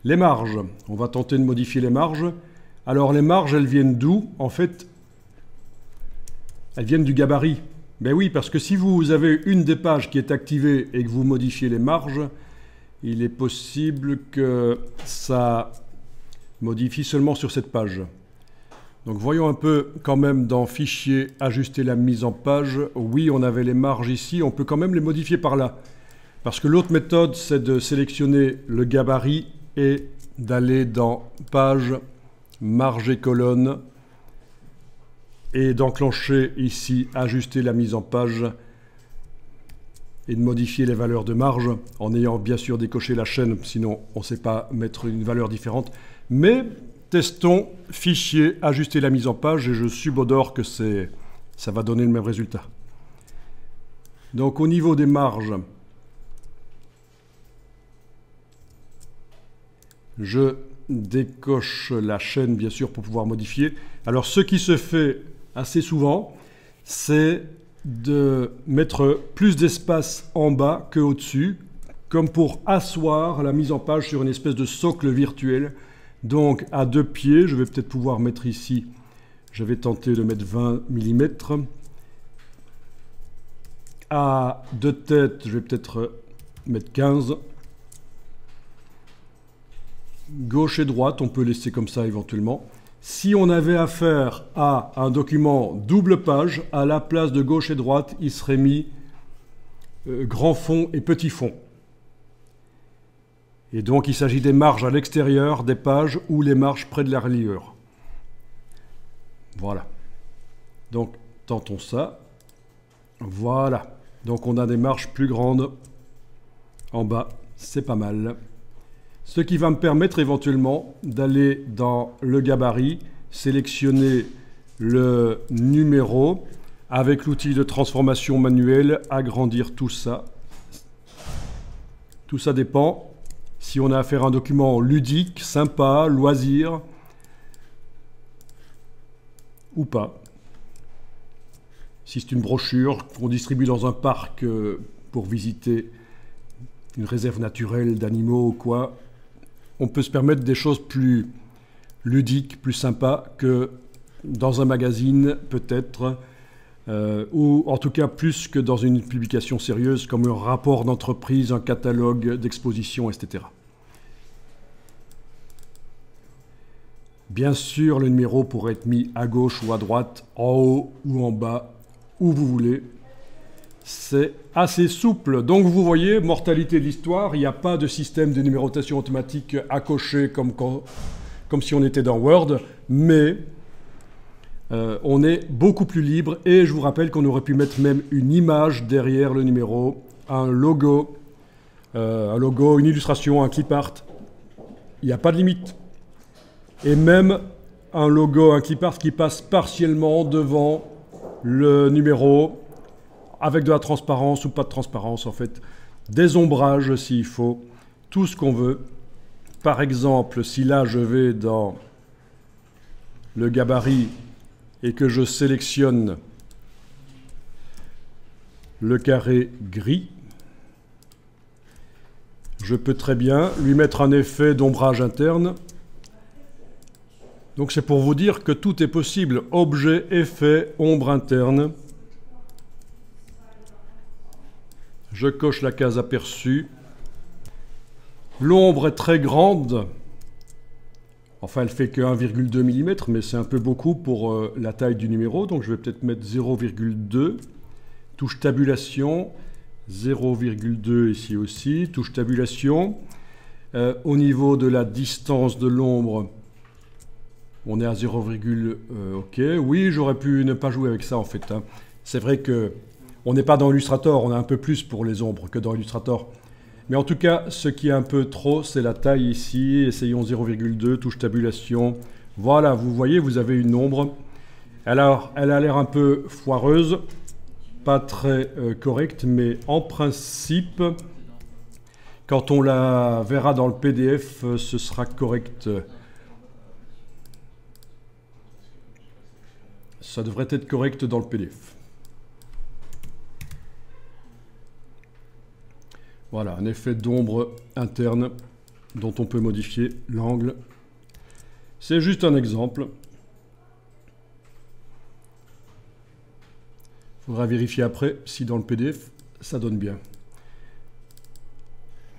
Les marges. On va tenter de modifier les marges. Alors les marges, elles viennent d'où? En fait, elles viennent du gabarit. Ben oui, parce que si vous avez une des pages qui est activée et que vous modifiez les marges, il est possible que ça modifie seulement sur cette page. Donc voyons un peu quand même dans Fichier, ajuster la mise en page. Oui, on avait les marges ici, on peut quand même les modifier par là. Parce que l'autre méthode, c'est de sélectionner le gabarit et d'aller dans Page, Marge et colonne et d'enclencher ici, ajuster la mise en page et de modifier les valeurs de marge en ayant bien sûr décoché la chaîne, sinon on ne sait pas mettre une valeur différente. Mais testons Fichier, ajuster la mise en page et je subodore que ça va donner le même résultat. Donc au niveau des marges, je décoche la chaîne bien sûr pour pouvoir modifier. Alors ce qui se fait assez souvent, c'est de mettre plus d'espace en bas que au-dessus, comme pour asseoir la mise en page sur une espèce de socle virtuel. Donc à 2 pieds, je vais peut-être pouvoir mettre ici, je vais tenter de mettre 20 mm. À 2 têtes, je vais peut-être mettre 15. Gauche et droite, on peut laisser comme ça éventuellement. Si on avait affaire à un document double page, à la place de gauche et droite, il serait mis grand fond et petit fond. Et donc il s'agit des marges à l'extérieur des pages ou les marges près de la reliure. Voilà. Donc tentons ça. Voilà. Donc on a des marges plus grandes en bas. C'est pas mal. Ce qui va me permettre éventuellement d'aller dans le gabarit, sélectionner le numéro, avec l'outil de transformation manuelle, agrandir tout ça. Tout ça dépend si on a affaire à un document ludique, sympa, loisir, ou pas. Si c'est une brochure qu'on distribue dans un parc pour visiter une réserve naturelle d'animaux ou quoi, on peut se permettre des choses plus ludiques, plus sympas que dans un magazine peut-être, ou en tout cas plus que dans une publication sérieuse comme un rapport d'entreprise, un catalogue d'exposition, etc. Bien sûr, le numéro pourrait être mis à gauche ou à droite, en haut ou en bas, où vous voulez. C'est assez souple. Donc vous voyez, mortalité de l'histoire, il n'y a pas de système de numérotation automatique à cocher comme si on était dans Word, mais on est beaucoup plus libre et je vous rappelle qu'on aurait pu mettre même une image derrière le numéro, un logo, une illustration, un clip art. Il n'y a pas de limite. Et même un logo, un clip art qui passe partiellement devant le numéro, avec de la transparence ou pas de transparence en fait, des ombrages s'il faut, tout ce qu'on veut. Par exemple, si là je vais dans le gabarit et que je sélectionne le carré gris, je peux très bien lui mettre un effet d'ombrage interne. Donc c'est pour vous dire que tout est possible. Objet, effet, ombre interne. Je coche la case aperçue. L'ombre est très grande. Enfin, elle fait que 1,2 mm, mais c'est un peu beaucoup pour la taille du numéro. Donc je vais peut-être mettre 0,2. Touche tabulation. 0,2 ici aussi. Touche tabulation. Au niveau de la distance de l'ombre, on est à 0, ok. Oui, j'aurais pu ne pas jouer avec ça en fait. Hein. C'est vrai que on n'est pas dans Illustrator, on a un peu plus pour les ombres que dans Illustrator. Mais en tout cas, ce qui est un peu trop, c'est la taille ici. Essayons 0,2, touche tabulation. Voilà, vous voyez, vous avez une ombre. Alors, elle a l'air un peu foireuse, pas très correcte, mais en principe, quand on la verra dans le PDF, ce sera correct. Ça devrait être correct dans le PDF. Voilà, un effet d'ombre interne. dont on peut modifier l'angle. C'est juste un exemple. Il faudra vérifier après si dans le PDF, ça donne bien.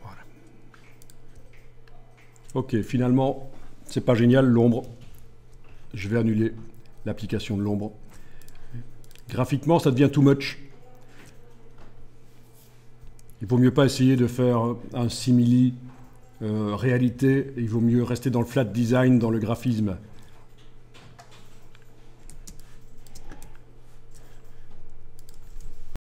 Voilà. Ok, finalement, c'est pas génial l'ombre. Je vais annuler l'application de l'ombre. Graphiquement, ça devient too much. Il vaut mieux pas essayer de faire un simili réalité. Il vaut mieux rester dans le flat design, dans le graphisme